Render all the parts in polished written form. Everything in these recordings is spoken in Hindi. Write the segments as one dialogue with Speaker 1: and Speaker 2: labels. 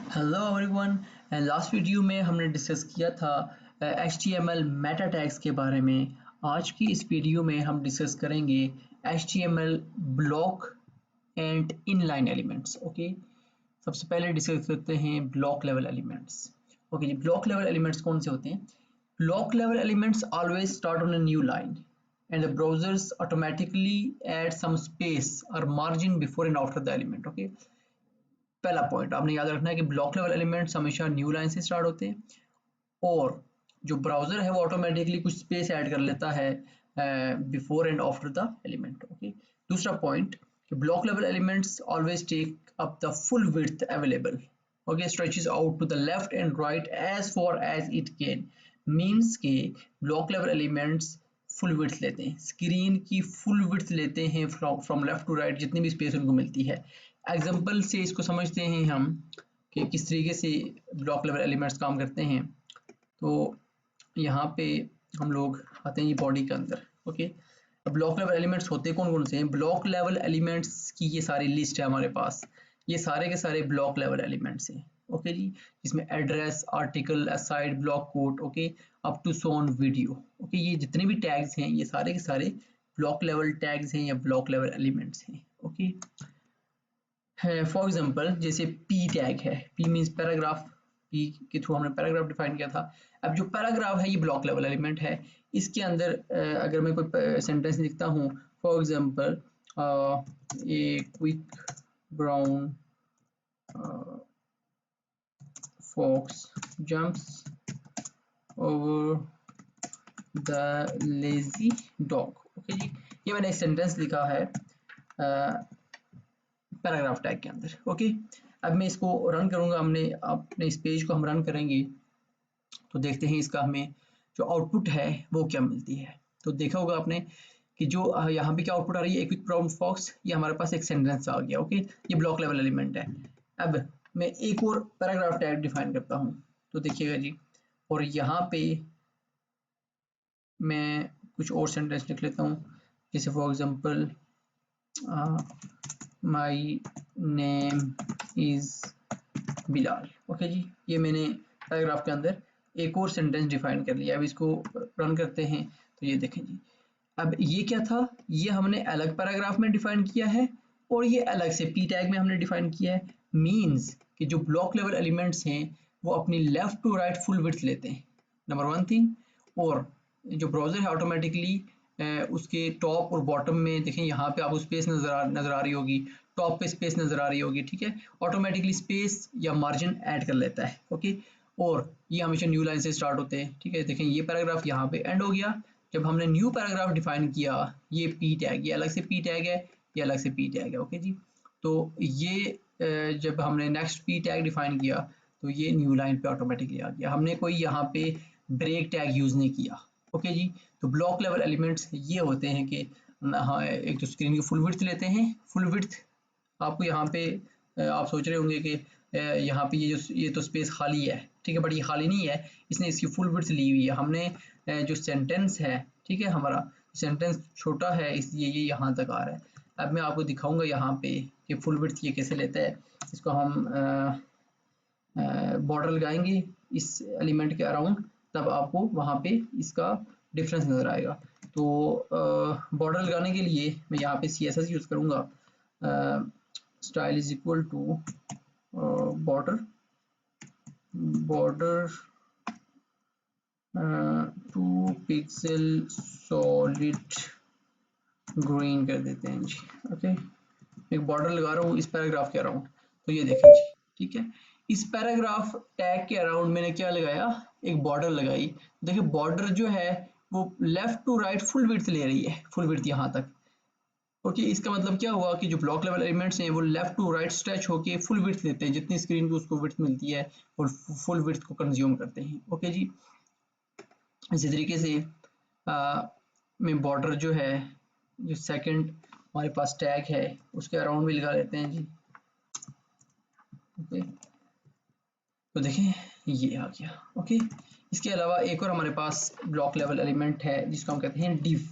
Speaker 1: Hello everyone. लास्ट वीडियो में हमने डिस्कस किया था HTML मेटा टैग्स के बारे में। आज की इस वीडियो में हम डिस्कस करेंगे HTML block and inline elements. Okay, सबसे पहले डिस्कस करते हैं ब्लॉक लेवल एलिमेंट्स। ओके जी, ब्लॉक लेवल एलिमेंट्स कौन से होते हैं? Block level elements always start on a new line and the browsers automatically add some space or margin before and after the element. Okay, पहला पॉइंट आपने याद रखना है कि ब्लॉक लेवल एलिमेंट्स हमेशा न्यू लाइन से स्टार्ट होते हैं और जो ब्राउजर है वो ऑटोमेटिकली कुछ स्पेस ऐड कर लेता है before and after the element. Okay, दूसरा पॉइंट कि block level elements always take up the full width available. Okay, stretches out to the left and right edge for as it can. Means के block level elements full width लेते हैं, स्क्रीन की फुल विड्थ लेते हैं फ्रॉम लेफ्ट टू राइट, जितनी भी स्पेस उनको मिलती है। एग्जाम्पल से इसको समझते हैं हम कि किस तरीके से ब्लॉक लेवल एलिमेंट्स काम करते हैं। तो यहाँ पे हम लोग आते हैं ये बॉडी के अंदर। ओके, अब ब्लॉक लेवल एलिमेंट्स होते कौन कौन से हैं? ब्लॉक लेवल एलिमेंट्स की ये सारी लिस्ट है हमारे पास, ये सारे के सारे ब्लॉक लेवल एलिमेंट्स हैं। ओके जी, जिसमें address, article, aside, block code, okay, up to so on video. Okay, ये जितने भी टैग्स हैं ये सारे के सारे ब्लॉक लेवल टैग्स हैं या ब्लॉक लेवल एलिमेंट्स हैं। ओके, फॉर एग्जाम्पल जैसे पी टैग है, पी मीन्स पैराग्राफ, पी के थ्रू हमने पैराग्राफ डिफाइन किया था। अब जो पैराग्राफ है ये ब्लॉक लेवल एलिमेंट है। इसके अंदर अगर मैं कोई सेंटेंस लिखता हूँ, for example a quick brown fox jumps over the lazy dog. Okay जी, ये मैंने एक सेंटेंस लिखा है पैराग्राफ टैग के अंदर। ओके, अब मैं इसको रन करूंगा, हमने अपने इस पेज को हम रन करेंगे तो देखते हैं इसका हमें जो आउटपुट है वो क्या मिलती है। तो देखा होगा आपने कि जो यहाँ पे क्या आउटपुट आ रही है, क्विक ब्राउन फॉक्स, ये हमारे पास एक सेंटेंस आ गया। ओके, ये ब्लॉक लेवल एलिमेंट है। अब मैं एक और पैराग्राफ टैग डिफाइन करता हूँ, तो देखिएगा जी, और यहाँ पे मैं कुछ और सेंटेंस लिख लेता हूँ, जैसे for example my name is Bilal. Okay जी, ये मैंने पैराग्राफ के अंदर एक और सेंटेंस डिफाइन कर लिया। अब इसको रन करते हैं तो ये देखें जी, अब ये क्या था, ये हमने अलग पैराग्राफ में डिफाइन किया है और ये अलग से पी टैग में हमने डिफाइन किया है। मींस कि जो ब्लॉक लेवल एलिमेंट्स हैं वो अपनी left to right full width लेते हैं, नंबर वन थिंग। और जो ब्राउजर है ऑटोमेटिकली उसके टॉप और बॉटम में देखें, यहाँ पे आपको स्पेस नजर आ रही होगी, टॉप पे स्पेस नजर आ रही होगी, ठीक है, ऑटोमेटिकली स्पेस या मार्जिन ऐड कर लेता है। ओके, और ये हमेशा न्यू लाइन से स्टार्ट होते हैं। ठीक है, देखें ये पैराग्राफ यहाँ पे एंड हो गया। जब हमने न्यू पैराग्राफ डिफाइन किया, ये पी टैग, ये अलग से पी टैग है, ये अलग से पी टैग है। ओके जी, तो ये जब हमने नेक्स्ट पी टैग डिफाइन किया तो ये न्यू लाइन पे ऑटोमेटिकली आ गया, हमने कोई यहाँ पे ब्रेक टैग यूज नहीं किया। ओके जी, तो ब्लॉक लेवल एलिमेंट्स ये होते हैं कि हाँ, एक तो स्क्रीन की फुल विड्थ लेते हैं। फुल विड्थ आपको यहाँ पे आप सोच रहे होंगे कि यहाँ पे ये तो स्पेस खाली है, ठीक है, बट ये खाली नहीं है, इसने इसकी फुल विड्थ ली हुई है। हमने जो सेंटेंस है, ठीक है, हमारा सेंटेंस छोटा है इसलिए ये यहाँ तक आ रहा है। अब मैं आपको दिखाऊंगा यहाँ पे कि फुल विड्थ ये कैसे लेता है। इसको हम बॉर्डर लगाएंगे इस एलिमेंट के अराउंड, तब आपको वहाँ पे इसका डिफरेंस नज़र आएगा। तो बॉर्डर लगाने के लिए मैं यहाँ पे CSS यूज़ करूँगा। Style is equal to border 2 pixel solid green कर देते हैं जी। ओके, एक बॉर्डर लगा रहा हूँ इस पैराग्राफ के अराउंड, तो ये देखें जी, ठीक है, इस पैराग्राफ टैग के अराउंड मैंने क्या लगाया, एक बॉर्डर लगाई। देखिए बॉर्डर जो है वो left to right full width ले रही है, फुल विड्थ यहाँ तक। ओके, इसका मतलब क्या हुआ कि जो ब्लॉक लेवल एलिमेंट्स हैं वो लेफ्ट टू राइट स्ट्रेच होके फुल विड्थ लेते हैं, जितनी स्क्रीन को उसको विड्थ मिलती है और फुल विड्थ को कंज्यूम करते हैं। ओके जी, इसी तरीके से में बॉर्डर जो है, जो सेकंड हमारे पास टैग है उसके अराउंड भी लगा लेते हैं जी। ओके, तो देखें ये आ गया। ओके, इसके अलावा एक और हमारे पास ब्लॉक लेवल एलिमेंट है जिसको हम कहते हैं डिव।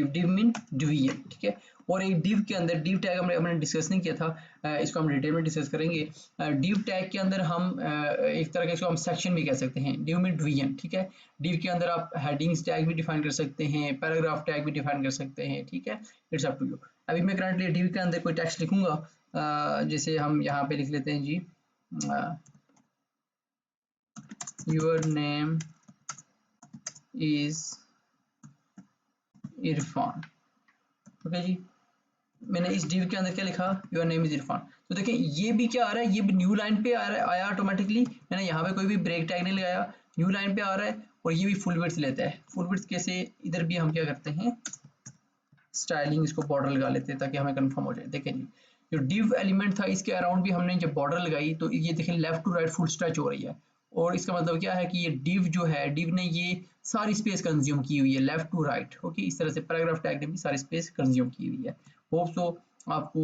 Speaker 1: डिव मीन डिवीजन, ठीक है। और एक डिव के अंदर डिव टैग हमने डिस्कस नहीं किया था, इसको हम डिटेल में डिस्कस करेंगे। डिव टैग के अंदर हम एक तरह के इसको हम सेक्शन भी कह सकते हैं, डिव मीन डिवीजन, ठीक है। डिव के अंदर आप हेडिंग्स टैग भी डिफाइन कर सकते हैं, पैराग्राफ टैग भी डिफाइन कर सकते हैं, ठीक है। It's up to you. अभी मैं करंटली डिव के अंदर कोई टेक्स्ट लिखूंगा, जैसे हम यहाँ पे लिख लेते हैं जी, your name is Irfan, okay जी। मैंने इस डिव के अंदर क्या लिखा, योर नेम इज इरफान। तो देखें ये भी क्या आ रहा है, ये भी न्यू लाइन पे आ रहा है, आया ऑटोमेटिकली। मैंने यहाँ पे कोई भी ब्रेक टैग नहीं लगाया, न्यू लाइन पे आ रहा है। और ये भी फुल विड्थ लेता है। फुल विड्थ कैसे, इधर भी हम क्या करते हैं, स्टाइलिंग, इसको बॉर्डर लगा लेते हैं ताकि हमें कंफर्म हो जाए। देखें जी, जो डिव एलिमेंट था इसके अराउंड भी हमने जब बॉर्डर लगाई तो ये देखें left to right full stretch हो रही है। और इसका मतलब क्या है कि ये डिव जो है, डिव ने ये सारी स्पेस कंज्यूम की हुई है लेफ्ट टू राइट, ओके। इस तरह से पैराग्राफ टैग ने भी सारी स्पेस कंज्यूम की हुई है। होप सो आपको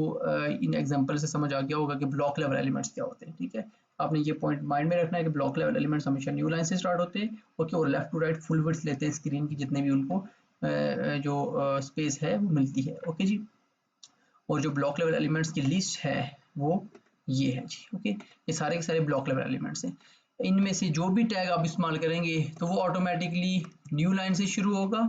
Speaker 1: इन एग्जांपल से समझ आ गया होगा कि ब्लॉक लेवल एलिमेंट्स क्या होते हैं, ठीक है। आपने ये पॉइंट माइंड में रखना है कि ब्लॉक लेवल एलिमेंट्स हमेशा न्यू लाइन से स्टार्ट होते हैं, ओके। और left to right full width लेते हैं स्क्रीन की, जितने भी उनको जो स्पेस है वो मिलती है, ओके जी। और जो ब्लॉक लेवल एलिमेंट्स की लिस्ट है वो ये है जी, ओके। ये सारे के सारे ब्लॉक लेवल एलिमेंट्स हैं। इनमें से जो भी टैग आप इस्तेमाल करेंगे तो वो ऑटोमेटिकली न्यू लाइन से शुरू होगा,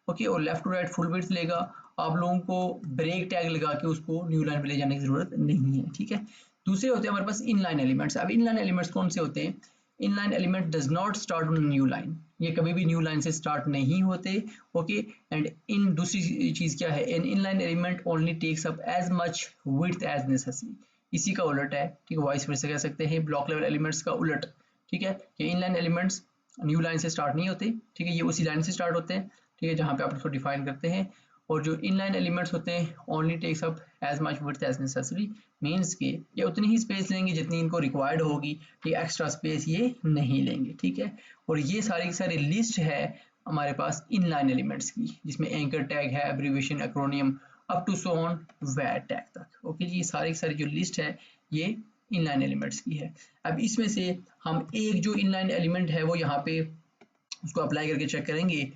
Speaker 1: ओके। और left to right full width लेगा। आप लोगों को ब्रेक टैग लगा के उसको न्यू लाइन पे ले जाने की जरूरत नहीं है, ठीक है। दूसरे होते हैं हमारे पास इनलाइन एलिमेंट्स। अब इनलाइन एलिमेंट्स कौन से होते हैं, inline element does not start on new line, ये कभी भी न्यू लाइन से स्टार्ट नहीं होते, ओके। एंड इन दूसरी चीज क्या है, an inline element only takes up as much width as necessary. इसी का उलट है, ठीक है, वाइस वर्सा कह सकते हैं ब्लॉक लेवल एलिमेंट्स का उलट, ठीक है। ये इनलाइन एलिमेंट्स न्यू लाइन से स्टार्ट नहीं होते, ठीक है, ये उसी लाइन से स्टार्ट होते हैं, ठीक है, जहाँ पे आप इसको डिफाइन करते हैं। और जो इनलाइन एलिमेंट्स होते हैं only takes up as much width as necessary, means के ये उतनी ही स्पेस लेंगे जितनी इनको रिक्वायर्ड होगी, ठीक है, एक्स्ट्रा स्पेस ये नहीं लेंगे, ठीक है। और ये सारी की सारी लिस्ट है हमारे पास इनलाइन एलिमेंट्स की, जिसमें एंकर टैग है, abbreviation, acronym, up to so on var tag तक, ओके जी। सारी की सारी जो लिस्ट है ये इनलाइन एलिमेंट्स की है। अब इसमें से हम एक जो इनलाइन एलिमेंट है वो यहाँ पे उसको अप्लाई करके चेक करेंगे।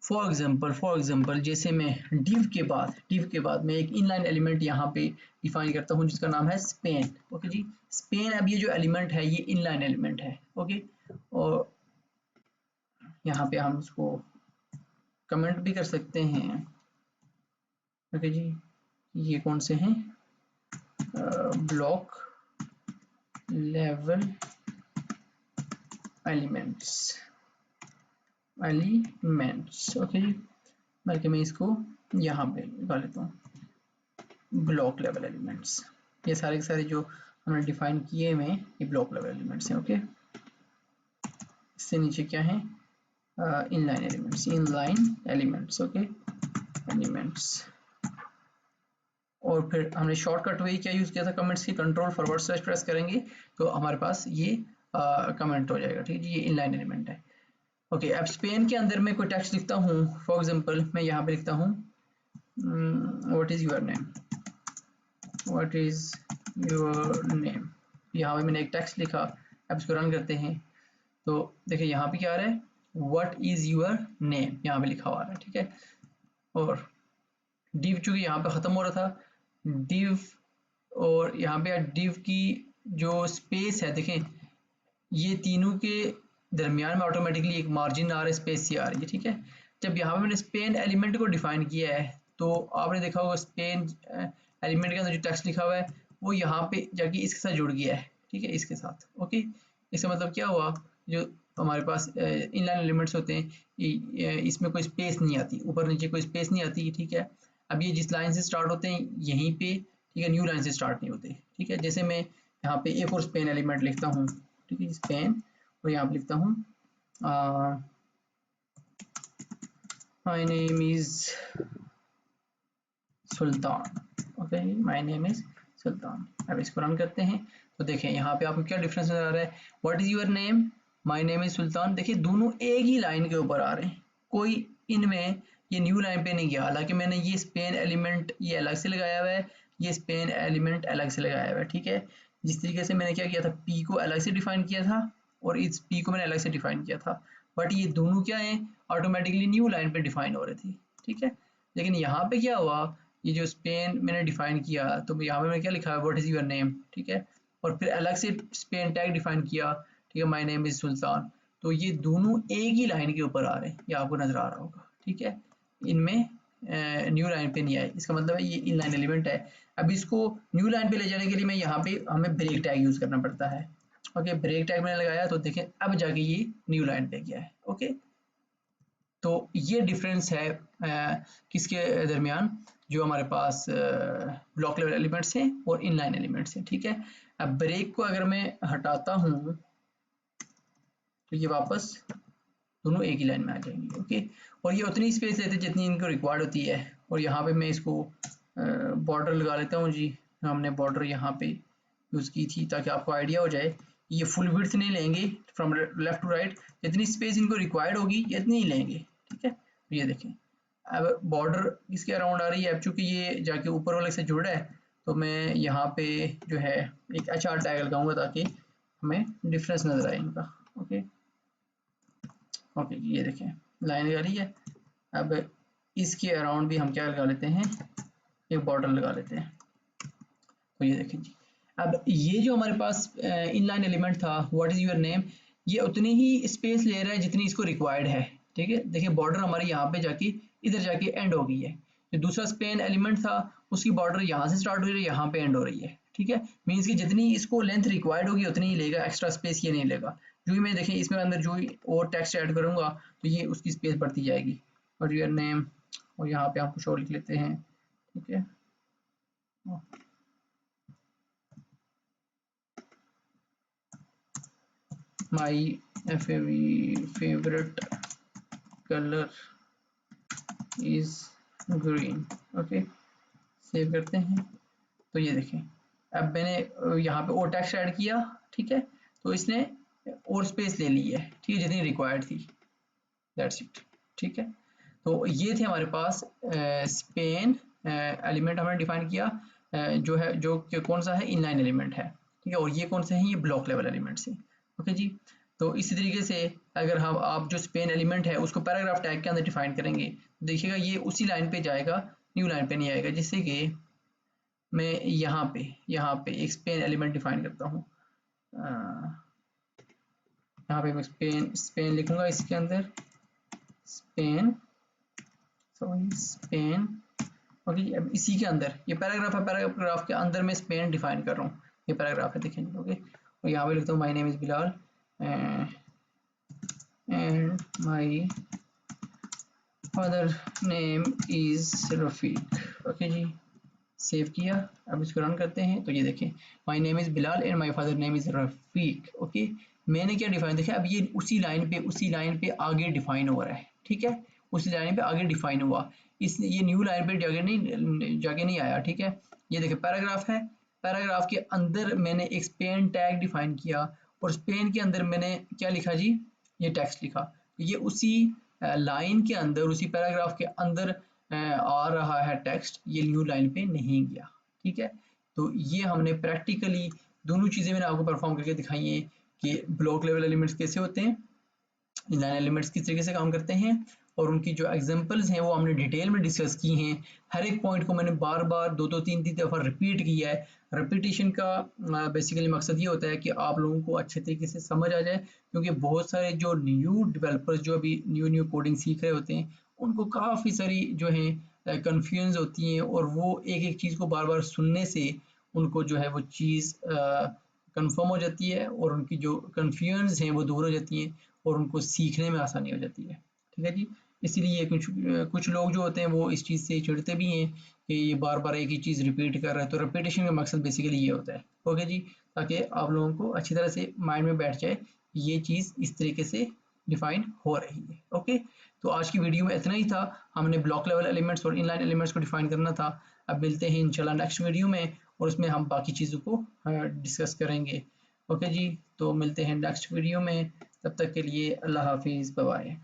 Speaker 1: फॉर एग्जाम्पल जैसे मैं डिव के बाद मैं एक इनलाइन एलिमेंट यहाँ पे डिफाइन करता हूँ जिसका नाम है स्पेन, ओके जी। स्पेन, अब ये जो एलिमेंट है ये इनलाइन एलिमेंट है, ओके। और यहाँ पे हम इसको कमेंट भी कर सकते हैं, ओके जी। ये कौन से हैं, ब्लॉक लेवल एलिमेंट्स, ओके जी। बल्कि मैं इसको यहाँ पे लगा लेता हूँ, ब्लॉक लेवल एलिमेंट्स। ये सारे के सारे जो हमने डिफाइन किए हुए हैं ये ब्लॉक लेवल एलिमेंट्स हैं, ओके। इससे नीचे क्या है, इनलाइन एलिमेंट्स, ओके, एलिमेंट्स। और फिर हमने शॉर्टकट वे क्या यूज किया था कमेंट्स की, कंट्रोल फॉरवर्ड स्लैश प्रेस करेंगे तो हमारे पास ये कमेंट हो जाएगा, ठीक है। ये इनलाइन एलिमेंट है, ओके। अब स्पेन के अंदर मैं कोई टेक्स्ट लिखता हूँ, फॉर एग्जांपल मैं यहाँ पे लिखता हूँ व्हाट इज योर नेम, यहाँ पे मैंने एक टेक्स्ट लिखा। अब इसको रन करते हैं तो देखिए यहाँ पे क्या आ रहा है, व्हाट इज योर नेम, यहाँ पे लिखा हुआ है, ठीक है। और डिव चूंकि यहाँ पे खत्म हो रहा था, डिव, और यहाँ पे डिव की जो स्पेस है देखें, ये तीनों के दरमियान में ऑटोमेटिकली एक मार्जिन आ रहा है, स्पेस सी आ रही है, ठीक है। जब यहाँ पे मैंने स्पेन एलिमेंट को डिफाइन किया है तो आपने देखा होगा स्पेन एलिमेंट के अंदर जो टेक्स्ट लिखा हुआ है वो यहाँ पे जाके इसके साथ जुड़ गया है, ठीक है, इसके साथ, ओके। इसका मतलब क्या हुआ, जो हमारे पास इनलाइन एलिमेंट्स होते हैं इसमें कोई स्पेस नहीं आती, ऊपर नीचे कोई स्पेस नहीं आती, ठीक है। अब ये जिस लाइन से स्टार्ट होते हैं यहीं पे, ठीक है, न्यू लाइन से स्टार्ट नहीं होते, ठीक है। जैसे मैं यहाँ पे एक और स्पेन एलिमेंट लिखता हूँ, ठीक है, स्पेन, और यहाँ पे लिखता हूँ my name is Sultan, okay, my name is Sultan. अब इसको रन करते हैं तो देखें यहाँ पे आपको क्या डिफरेंस नजर आ रहा है, what is your name, my name is Sultan. देखिए दोनों एक ही लाइन के ऊपर आ रहे हैं, कोई इनमें ये न्यू लाइन पे नहीं गया। हालांकि मैंने ये स्पेन एलिमेंट ये अलग से लगाया हुआ है, ये स्पेन एलिमेंट अलग से लगाया हुआ है, ठीक है। जिस तरीके से मैंने क्या किया था, पी को अलग से डिफाइन किया था और इस पी को मैंने अलग से डिफाइन किया था, बट ये दोनों क्या है, ऑटोमेटिकली न्यू लाइन पे डिफाइन हो रहे थे, ठीक है। लेकिन यहाँ पे क्या हुआ, ये जो स्पेन मैंने डिफाइन किया तो यहाँ पे मैंने क्या लिखा है, व्हाट इज योर नेम, ठीक है, और फिर अलग से स्पेन टैग डिफाइन किया, ठीक है, माय नेम इज सुल्तान। तो ये दोनों एक ही लाइन के ऊपर आ रहे हैं, ये आपको नजर आ रहा होगा, ठीक है, इनमें न्यू लाइन पे नहीं आए, इसका मतलब है ये इन लाइन एलिमेंट है। अब इसको न्यू लाइन पे ले जाने के लिए मैं यहाँ पे हमें ब्रेक टैग यूज करना पड़ता है। ओके, ब्रेक टैग मैंने लगाया तो देखें अब जाके ये न्यू लाइन पे गया है। ओके, तो ये डिफरेंस है किसके दरमियान, जो हमारे पास ब्लॉक लेवल एलिमेंट्स हैं और इनलाइन एलिमेंट्स हैं, ठीक है। अब ब्रेक को अगर मैं हटाता हूँ तो ये वापस दोनों एक ही लाइन में आ जाएंगे। ओके, और ये उतनी स्पेस लेते हैं जितनी इनको रिक्वायर्ड होती है। और यहाँ पे मैं इसको बॉर्डर लगा लेता हूँ जी, हमने बॉर्डर यहाँ पे यूज़ की थी ताकि आपको आइडिया हो जाए। ये फुल विड्थ नहीं लेंगे फ्रॉम लेफ्ट टू राइट, जितनी स्पेस इनको रिक्वायर्ड होगी इतनी ही लेंगे, ठीक है। तो ये देखें अब बॉर्डर इसके अराउंड आ रही है। अब चूंकि ये जाके ऊपर वाले से जुड़ा है तो मैं यहाँ पे जो है एक HR टैग लगाऊंगा ताकि हमें डिफरेंस नजर आए इनका। ओके ओके, ये देखें लाइन लगा रही है। अब इसके अराउंड भी हम क्या लगा लेते हैं, एक बॉर्डर लगा लेते हैं। तो ये देखें जी, अब ये जो हमारे पास इनलाइन एलिमेंट था व्हाट इज योर नेम, ये उतनी ही स्पेस ले रहा है जितनी इसको रिक्वायर्ड है, ठीक है। देखिए बॉर्डर हमारी यहाँ पे जाके इधर जाके एंड हो गई है। जो दूसरा स्पेन एलिमेंट था उसकी बॉर्डर यहाँ से स्टार्ट हो रही है, यहाँ पे एंड हो रही है, ठीक है। मीन्स कि जितनी इसको लेंथ रिक्वायर्ड होगी उतनी ही लेगा, एक्स्ट्रा स्पेस ये नहीं लेगा। जो ही मैं देखें इसमें अंदर जो ही और टेक्स्ट ऐड करूंगा तो ये उसकी स्पेस बढ़ती जाएगी। और योर नेम, और यहाँ पे हम कुछ और लिख लेते हैं, ठीक है। My favorite color is green। Okay, save करते हैं। तो ये देखें अब मैंने यहाँ पे और टेक्स्ट ऐड किया, ठीक है, तो इसने और स्पेस ले ली है, ठीक है, जितनी रिक्वायर्ड थी। दैट्स इट, ठीक है। तो ये थे हमारे पास स्पेन एलिमेंट हमने डिफाइन किया, जो है जो कौन सा है, इनलाइन एलिमेंट है, ठीक है। और ये कौन से हैं, ये ब्लॉक लेवल एलिमेंट्स हैं। ओके जी, तो इसी तरीके से अगर हम आप जो स्पेन एलिमेंट है उसको पैराग्राफ टैग के अंदर डिफाइन करेंगे, देखिएगा ये उसी लाइन पे जाएगा, न्यू लाइन पे नहीं आएगा। जिससे कि मैं यहाँ पे एक स्पेन एलिमेंट डिफाइन करता हूँ, यहाँ पे मैं स्पेन लिखूंगा, इसके अंदर स्पेन, सॉरी स्पेन। ओके, अब इसी के अंदर ये पैराग्राफ है, पैराग्राफ के अंदर मैं स्पेन डिफाइन कर रहा हूँ, ये पैराग्राफ है देखेंगे। ओके, और यहाँ पे लिखता हूँ my name is Bilal and my father name is Rafiq. Okay जी, सेव किया। अब इसको रन करते हैं तो ये देखें my name is Bilal and my father name is Rafiq. Okay, मैंने क्या डिफाइन देखा, अब ये उसी लाइन पे आगे डिफाइन हो रहा है, ठीक है, उसी लाइन पे आगे डिफाइन हुआ। इस ये न्यू लाइन पे जाके नहीं आया, ठीक है। ये देखें पैराग्राफ है, पैराग्राफ के अंदर मैंने एक स्पेन टैग डिफाइन किया और स्पेन के अंदर मैंने क्या लिखा जी, ये टेक्स्ट लिखा। ये उसी लाइन के अंदर, उसी पैराग्राफ के अंदर आ रहा है टेक्स्ट, ये न्यू लाइन पे नहीं गया, ठीक है। तो ये हमने प्रैक्टिकली दोनों चीजें मैंने आपको परफॉर्म करके दिखाई हैं कि ब्लॉक लेवल एलिमेंट्स कैसे होते हैं, इनलाइन एलिमेंट्स किस तरीके से काम करते हैं, और उनकी जो एग्जांपल्स हैं वो हमने डिटेल में डिस्कस की हैं। हर एक पॉइंट को मैंने बार बार दो तीन दफ़ा रिपीट किया है। रिपीटेशन का बेसिकली मकसद ये होता है कि आप लोगों को अच्छे तरीके से समझ आ जाए, क्योंकि बहुत सारे जो न्यू डेवलपर्स जो अभी न्यू कोडिंग सीख रहे होते हैं उनको काफ़ी सारी जो है कन्फ्यूजन होती हैं, और वो एक एक चीज़ को बार बार सुनने से उनको जो है वो चीज़ कंफर्म हो जाती है, और उनकी जो कन्फ्यूजन हैं वो दूर हो जाती हैं, और उनको सीखने में आसानी हो जाती है, ठीक है जी। इसीलिए कुछ लोग जो होते हैं वो इस चीज़ से चिढ़ते भी हैं कि ये बार बार एक ही चीज़ रिपीट कर रहा है। तो रिपीटेशन का मकसद बेसिकली ये होता है, ओके जी, ताकि आप लोगों को अच्छी तरह से माइंड में बैठ जाए ये चीज़ इस तरीके से डिफाइन हो रही है। ओके, तो आज की वीडियो में इतना ही था, हमने ब्लॉक लेवल एलिमेंट्स और इनलाइन एलिमेंट्स को डिफाइन करना था। अब मिलते हैं इंशाल्लाह नेक्स्ट वीडियो में, और उसमें हम बाकी चीज़ों को डिस्कस करेंगे। ओके जी, तो मिलते हैं नेक्स्ट वीडियो में, तब तक के लिए अल्लाह हाफिज़, बाय बाय।